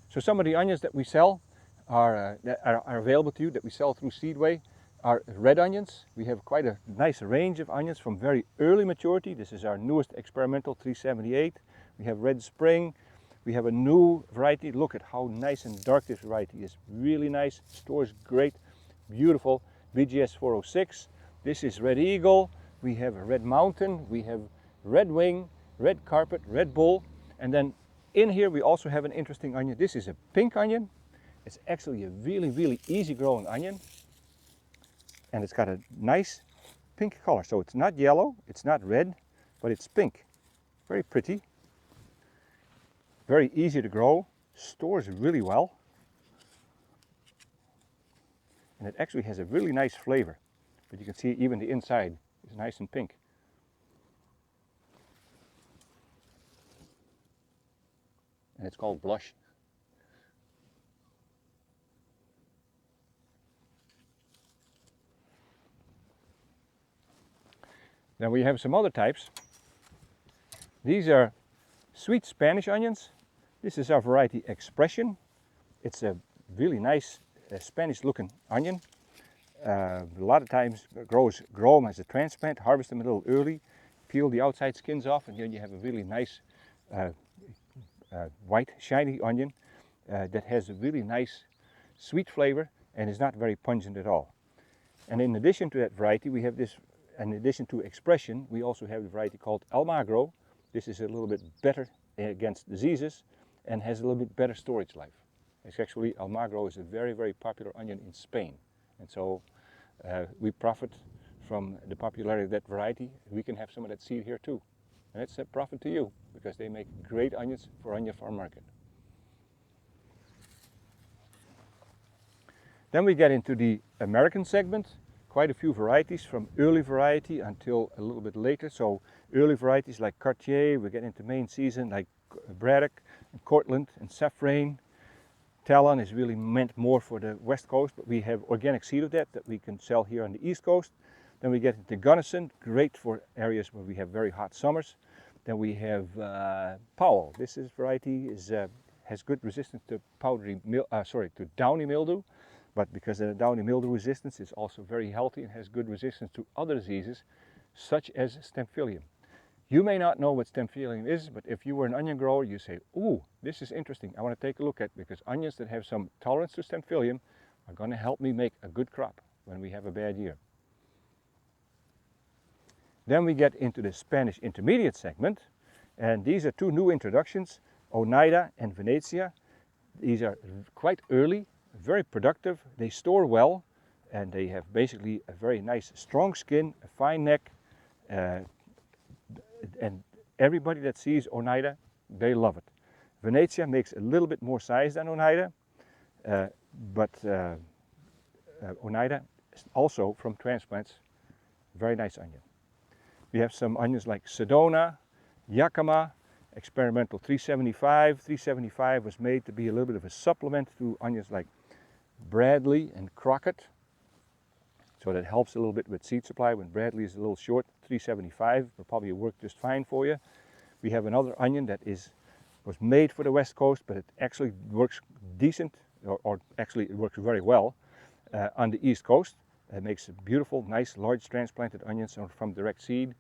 So some of the onions that we sell that are available to you, that we sell through Seedway, are red onions. We have quite a nice range of onions from very early maturity. This is our newest Experimental 378. We have Red Spring. We have a new variety. Look at how nice and dark this variety is. Really nice, stores great, beautiful. BGS 406. This is Red Eagle. We have a Red Mountain. We have Red Wing, Red Carpet, Red Bull. And then in here we also have an interesting onion. This is a pink onion. It's actually a really easy growing onion. And it's got a nice pink color. So it's not yellow, it's not red, but it's pink. Very pretty. Very easy to grow. Stores really well. And it actually has a really nice flavor. But you can see even the inside is nice and pink. And it's called Blush. Then we have some other types. These are sweet Spanish onions. This is our variety Expression. It's a really nice Spanish looking onion. A lot of times grow them as a transplant, harvest them a little early, peel the outside skins off, and then you have a really nice white shiny onion that has a really nice sweet flavor and is not very pungent at all. And in addition to that variety, we have this, in addition to Expression, we also have the variety called Almagro. This is a little bit better against diseases and has a little bit better storage life. It's actually, Almagro is a very popular onion in Spain. And so we profit from the popularity of that variety. We can have some of that seed here too. And it's a profit to you because they make great onions for onion farm market. Then we get into the American segment. Quite a few varieties from early variety until a little bit later. So early varieties like Cartier, we get into main season like Braddock and Cortland and Safrain. Talon is really meant more for the west coast, but we have organic seed of that we can sell here on the east coast. Then we get into Gunnison, great for areas where we have very hot summers. Then we have Powell. This variety has good resistance to downy mildew. But because of the downy mildew resistance, it's also very healthy and has good resistance to other diseases, such as Stemphylium. You may not know what Stemphylium is, but if you were an onion grower, you say, ooh, this is interesting. I want to take a look at it because onions that have some tolerance to Stemphylium are going to help me make a good crop when we have a bad year. Then we get into the Spanish intermediate segment, and these are two new introductions, Onida and Venia. These are quite early, very productive, they store well, and they have basically a very nice strong skin, a fine neck, and everybody that sees Onida, they love it. Venia makes a little bit more size than Onida, but Onida is also from transplants, very nice onion. We have some onions like Sedona, Yakama, Experimental 375. 375 was made to be a little bit of a supplement to onions like Bradley and Crockett. So that helps a little bit with seed supply when Bradley is a little short. 375 will probably work just fine for you. We have another onion that was made for the west coast, but it actually works decent, or actually it works very well on the east coast. It makes beautiful, nice, large transplanted onions from direct seed,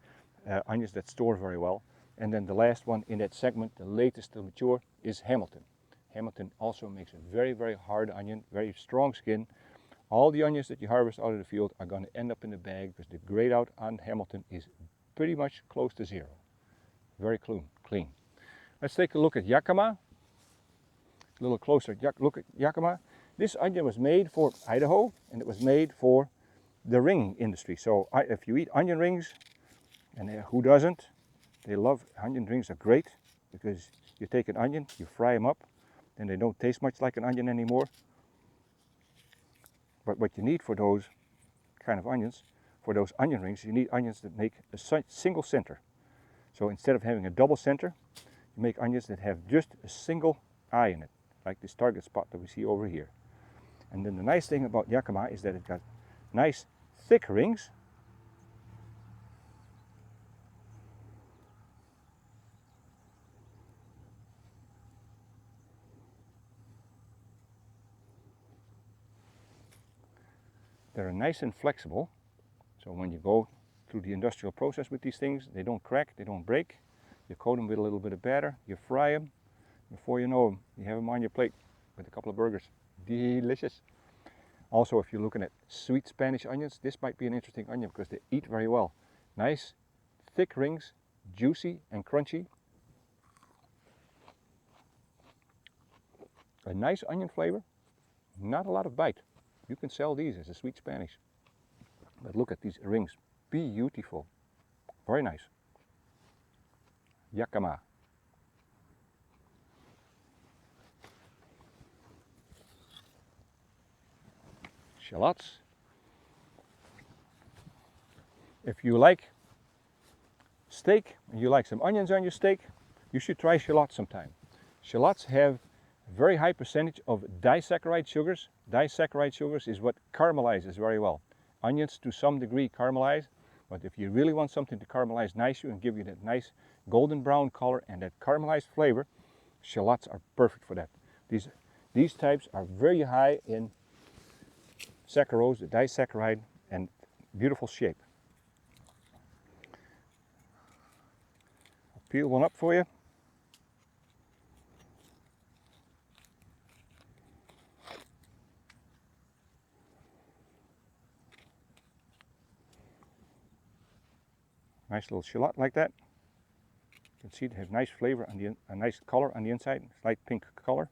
onions that store very well. And then the last one in that segment, the latest to mature, is Hamilton. Hamilton also makes a very hard onion, very strong skin. All the onions that you harvest out of the field are going to end up in the bag because the grade out on Hamilton is pretty much close to zero. Very clean. Let's take a look at Yakama. A little closer look at Yakama. This onion was made for Idaho, and it was made for the ring industry. So if you eat onion rings, and who doesn't? They love, onion rings are great because you take an onion, you fry them up, and they don't taste much like an onion anymore. But what you need for those kind of onions, for those onion rings, you need onions that make a single center. So instead of having a double center, you make onions that have just a single eye in it, like this target spot that we see over here. And then the nice thing about Yakama is that it got nice thick rings. They're nice and flexible, so when you go through the industrial process with these things, they don't crack, they don't break. You coat them with a little bit of batter, you fry them. Before you know them, you have them on your plate with a couple of burgers. Delicious. Also, if you're looking at sweet Spanish onions, this might be an interesting onion because they eat very well. Nice, thick rings, juicy and crunchy. A nice onion flavor, not a lot of bite. You can sell these as a sweet Spanish. But look at these rings, beautiful, very nice. Yakama. Shallots. If you like steak and you like some onions on your steak, you should try shallots sometime. Shallots have a very high percentage of disaccharide sugars. Disaccharide sugars is what caramelizes very well. Onions to some degree caramelize, but if you really want something to caramelize nicely and give you that nice golden brown color and that caramelized flavor, shallots are perfect for that. These types are very high in saccharose, the disaccharide, and beautiful shape. I'll peel one up for you. Nice little shallot like that. You can see they have nice flavor on a nice color on the inside, slight pink color.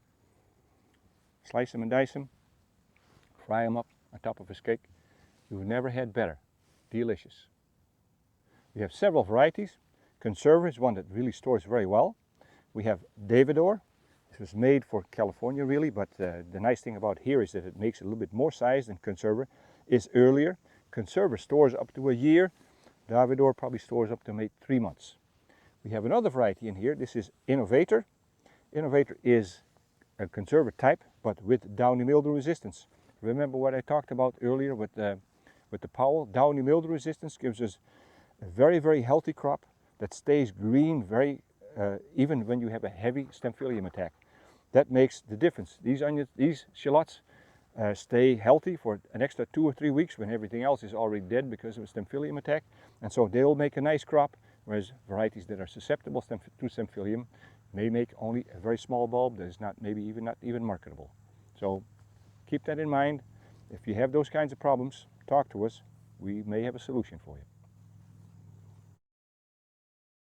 Slice them and dice them, fry them up on top of a steak. You've never had better. Delicious. We have several varieties. Conserva is one that really stores very well. We have Davidor. This was made for California really, but the nice thing about here is that it makes a little bit more size than Conserva is earlier. Conserva stores up to a year. Davidor probably stores up to maybe 3 months. We have another variety in here. This is Innovator. Innovator is a Conserva type, but with downy mildew resistance. Remember what I talked about earlier with the Powell? Downy mildew resistance gives us a very, very healthy crop that stays green even when you have a heavy Stemphylium attack. That makes the difference. These shallots stay healthy for an extra 2 or 3 weeks when everything else is already dead because of a Stemphylium attack. And so they'll make a nice crop, whereas varieties that are susceptible to Stemphylium may make only a very small bulb that is not even marketable. So keep that in mind. If you have those kinds of problems, talk to us. We may have a solution for you.